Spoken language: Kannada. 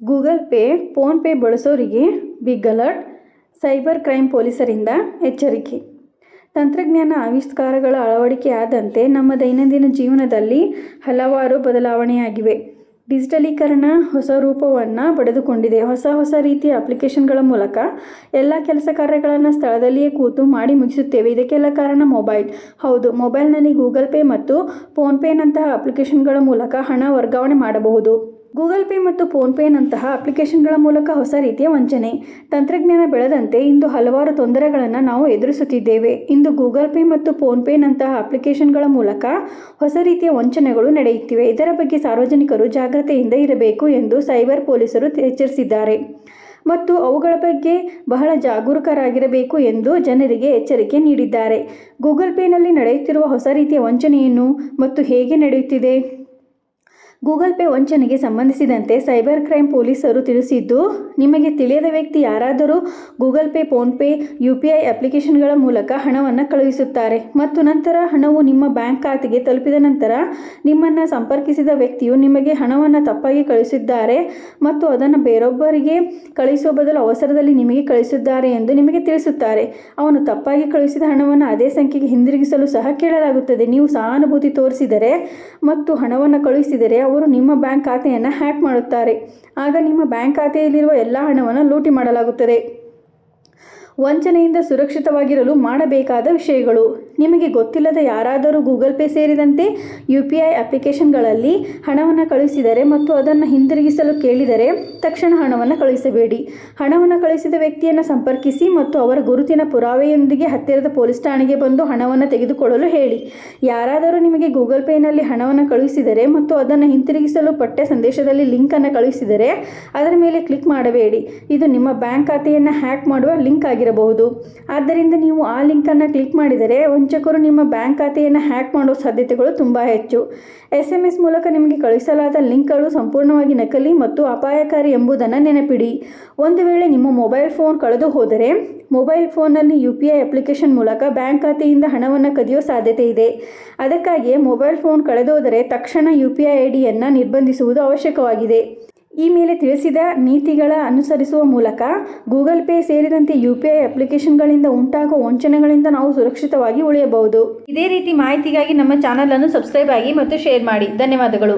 ಗೂಗಲ್ ಪೇ, ಫೋನ್ಪೇ ಬಳಸೋರಿಗೆ ಬಿಗ್ ಅಲರ್ಟ್. ಸೈಬರ್ ಕ್ರೈಮ್ ಪೊಲೀಸರಿಂದ ಎಚ್ಚರಿಕೆ. ತಂತ್ರಜ್ಞಾನ ಆವಿಷ್ಕಾರಗಳ ಅಳವಡಿಕೆಯಾದಂತೆ ನಮ್ಮ ದೈನಂದಿನ ಜೀವನದಲ್ಲಿ ಹಲವಾರು ಬದಲಾವಣೆಯಾಗಿವೆ. ಡಿಜಿಟಲೀಕರಣ ಹೊಸ ರೂಪವನ್ನು ಪಡೆದುಕೊಂಡಿದೆ. ಹೊಸ ರೀತಿಯ ಅಪ್ಲಿಕೇಶನ್ಗಳ ಮೂಲಕ ಎಲ್ಲ ಕೆಲಸ ಕಾರ್ಯಗಳನ್ನು ಸ್ಥಳದಲ್ಲಿಯೇ ಕೂತು ಮಾಡಿ ಮುಗಿಸುತ್ತೇವೆ. ಇದಕ್ಕೆಲ್ಲ ಕಾರಣ ಮೊಬೈಲ್. ಹೌದು, ಮೊಬೈಲ್ನಲ್ಲಿ ಗೂಗಲ್ ಪೇ ಮತ್ತು ಫೋನ್ಪೇನಂತಹ ಅಪ್ಲಿಕೇಶನ್ಗಳ ಮೂಲಕ ಹಣ ವರ್ಗಾವಣೆ ಮಾಡಬಹುದು. ಗೂಗಲ್ ಪೇ ಮತ್ತು ಫೋನ್ಪೇನಂತಹ ಅಪ್ಲಿಕೇಶನ್ಗಳ ಮೂಲಕ ಹೊಸ ರೀತಿಯ ವಂಚನೆ. ತಂತ್ರಜ್ಞಾನ ಬೆಳೆದಂತೆ ಇಂದು ಹಲವಾರು ತೊಂದರೆಗಳನ್ನು ನಾವು ಎದುರಿಸುತ್ತಿದ್ದೇವೆ. ಇಂದು ಗೂಗಲ್ ಪೇ ಮತ್ತು ಫೋನ್ಪೇನಂತಹ ಅಪ್ಲಿಕೇಶನ್ಗಳ ಮೂಲಕ ಹೊಸ ರೀತಿಯ ವಂಚನೆಗಳು ನಡೆಯುತ್ತಿವೆ. ಇದರ ಬಗ್ಗೆ ಸಾರ್ವಜನಿಕರು ಜಾಗ್ರತೆಯಿಂದ ಇರಬೇಕು ಎಂದು ಸೈಬರ್ ಪೊಲೀಸರು ಎಚ್ಚರಿಸಿದ್ದಾರೆ ಮತ್ತು ಅವುಗಳ ಬಗ್ಗೆ ಬಹಳ ಜಾಗರೂಕರಾಗಿರಬೇಕು ಎಂದು ಜನರಿಗೆ ಎಚ್ಚರಿಕೆ ನೀಡಿದ್ದಾರೆ. ಗೂಗಲ್ ಪೇನಲ್ಲಿ ನಡೆಯುತ್ತಿರುವ ಹೊಸ ರೀತಿಯ ವಂಚನೆ ಏನು ಮತ್ತು ಹೇಗೆ ನಡೆಯುತ್ತಿದೆ? ಗೂಗಲ್ ಪೇ ವಂಚನೆಗೆ ಸಂಬಂಧಿಸಿದಂತೆ ಸೈಬರ್ ಕ್ರೈಮ್ ಪೊಲೀಸರು ತಿಳಿಸಿದ್ದು, ನಿಮಗೆ ತಿಳಿಯದ ವ್ಯಕ್ತಿ ಯಾರಾದರೂ ಗೂಗಲ್ ಪೇ, ಫೋನ್ಪೇ, UPI ಅಪ್ಲಿಕೇಶನ್ಗಳ ಮೂಲಕ ಹಣವನ್ನು ಕಳುಹಿಸುತ್ತಾರೆ ಮತ್ತು ನಂತರ ಹಣವು ನಿಮ್ಮ ಬ್ಯಾಂಕ್ ಖಾತೆಗೆ ತಲುಪಿದ ನಂತರ ನಿಮ್ಮನ್ನು ಸಂಪರ್ಕಿಸಿದ ವ್ಯಕ್ತಿಯು ನಿಮಗೆ ಹಣವನ್ನು ತಪ್ಪಾಗಿ ಕಳುಹಿಸಿದ್ದಾರೆ ಮತ್ತು ಅದನ್ನು ಬೇರೊಬ್ಬರಿಗೆ ಕಳುಹಿಸುವ ಬದಲು ಅವಸರದಲ್ಲಿ ನಿಮಗೆ ಕಳುಹಿಸಿದ್ದಾರೆ ಎಂದು ನಿಮಗೆ ತಿಳಿಸುತ್ತಾರೆ. ಅವನು ತಪ್ಪಾಗಿ ಕಳುಹಿಸಿದ ಹಣವನ್ನು ಅದೇ ಸಂಖ್ಯೆಗೆ ಹಿಂದಿರುಗಿಸಲು ಸಹ ಕೇಳಲಾಗುತ್ತದೆ. ನೀವು ಸಹಾನುಭೂತಿ ತೋರಿಸಿದರೆ ಮತ್ತು ಹಣವನ್ನು ಕಳುಹಿಸಿದರೆ ಅವರು ನಿಮ್ಮ ಬ್ಯಾಂಕ್ ಖಾತೆಯನ್ನು ಹ್ಯಾಕ್ ಮಾಡುತ್ತಾರೆ. ಆಗ ನಿಮ್ಮ ಬ್ಯಾಂಕ್ ಖಾತೆಯಲ್ಲಿರುವ ಎಲ್ಲ ಹಣವನ್ನು ಲೂಟಿ ಮಾಡಲಾಗುತ್ತದೆ. ವಂಚನೆಯಿಂದ ಸುರಕ್ಷಿತವಾಗಿರಲು ಮಾಡಬೇಕಾದ ವಿಷಯಗಳು. ನಿಮಗೆ ಗೊತ್ತಿಲ್ಲದ ಯಾರಾದರೂ ಗೂಗಲ್ ಪೇ ಸೇರಿದಂತೆ UPI ಅಪ್ಲಿಕೇಶನ್ಗಳಲ್ಲಿ ಹಣವನ್ನು ಕಳುಹಿಸಿದರೆ ಮತ್ತು ಅದನ್ನು ಹಿಂದಿರುಗಿಸಲು ಕೇಳಿದರೆ ತಕ್ಷಣ ಹಣವನ್ನು ಕಳುಹಿಸಬೇಡಿ. ಹಣವನ್ನು ಕಳುಹಿಸಿದ ವ್ಯಕ್ತಿಯನ್ನು ಸಂಪರ್ಕಿಸಿ ಮತ್ತು ಅವರ ಗುರುತಿನ ಪುರಾವೆಯೊಂದಿಗೆ ಹತ್ತಿರದ ಪೊಲೀಸ್ ಠಾಣೆಗೆ ಬಂದು ಹಣವನ್ನು ತೆಗೆದುಕೊಳ್ಳಲು ಹೇಳಿ. ಯಾರಾದರೂ ನಿಮಗೆ ಗೂಗಲ್ ಪೇನಲ್ಲಿ ಹಣವನ್ನು ಕಳುಹಿಸಿದರೆ ಮತ್ತು ಅದನ್ನು ಹಿಂತಿರುಗಿಸಲು ಪಠ್ಯ ಸಂದೇಶದಲ್ಲಿ ಲಿಂಕನ್ನು ಕಳುಹಿಸಿದರೆ ಅದರ ಮೇಲೆ ಕ್ಲಿಕ್ ಮಾಡಬೇಡಿ. ಇದು ನಿಮ್ಮ ಬ್ಯಾಂಕ್ ಖಾತೆಯನ್ನು ಹ್ಯಾಕ್ ಮಾಡುವ ಲಿಂಕ್ ಆಗಿರಬಹುದು. ಆದ್ದರಿಂದ ನೀವು ಆ ಲಿಂಕನ್ನು ಕ್ಲಿಕ್ ಮಾಡಿದರೆ ವಂಚಕರು ನಿಮ್ಮ ಬ್ಯಾಂಕ್ ಖಾತೆಯನ್ನು ಹ್ಯಾಕ್ ಮಾಡುವ ಸಾಧ್ಯತೆಗಳು ತುಂಬ ಹೆಚ್ಚು. SMS ಮೂಲಕ ನಿಮಗೆ ಕಳುಹಿಸಲಾದ ಲಿಂಕ್ಗಳು ಸಂಪೂರ್ಣವಾಗಿ ನಕಲಿ ಮತ್ತು ಅಪಾಯಕಾರಿ ಎಂಬುದನ್ನು ನೆನಪಿಡಿ. ಒಂದು ವೇಳೆ ನಿಮ್ಮ ಮೊಬೈಲ್ ಫೋನ್ ಕಳೆದು ಹೋದರೆ ಮೊಬೈಲ್ ಫೋನ್ನಲ್ಲಿ UPI ಅಪ್ಲಿಕೇಶನ್ ಮೂಲಕ ಬ್ಯಾಂಕ್ ಖಾತೆಯಿಂದ ಹಣವನ್ನು ಕದಿಯುವ ಸಾಧ್ಯತೆ ಇದೆ. ಅದಕ್ಕಾಗಿಯೇ ಮೊಬೈಲ್ ಫೋನ್ ಕಳೆದೋದರೆ ತಕ್ಷಣ UPI IDಯನ್ನು ನಿರ್ಬಂಧಿಸುವುದು ಅವಶ್ಯಕವಾಗಿದೆ. ಈ ಮೇಲೆ ತಿಳಿಸಿದ ನೀತಿಗಳ ಅನುಸರಿಸುವ ಮೂಲಕ ಗೂಗಲ್ ಪೇ ಸೇರಿದಂತೆ UPI ಅಪ್ಲಿಕೇಶನ್ಗಳಿಂದ ಉಂಟಾಗುವ ವಂಚನೆಗಳಿಂದ ನಾವು ಸುರಕ್ಷಿತವಾಗಿ ಉಳಿಯಬಹುದು. ಇದೇ ರೀತಿ ಮಾಹಿತಿಗಾಗಿ ನಮ್ಮ ಚಾನಲನ್ನು ಸಬ್ಸ್ಕ್ರೈಬ್ ಆಗಿ ಮತ್ತು ಶೇರ್ ಮಾಡಿ. ಧನ್ಯವಾದಗಳು.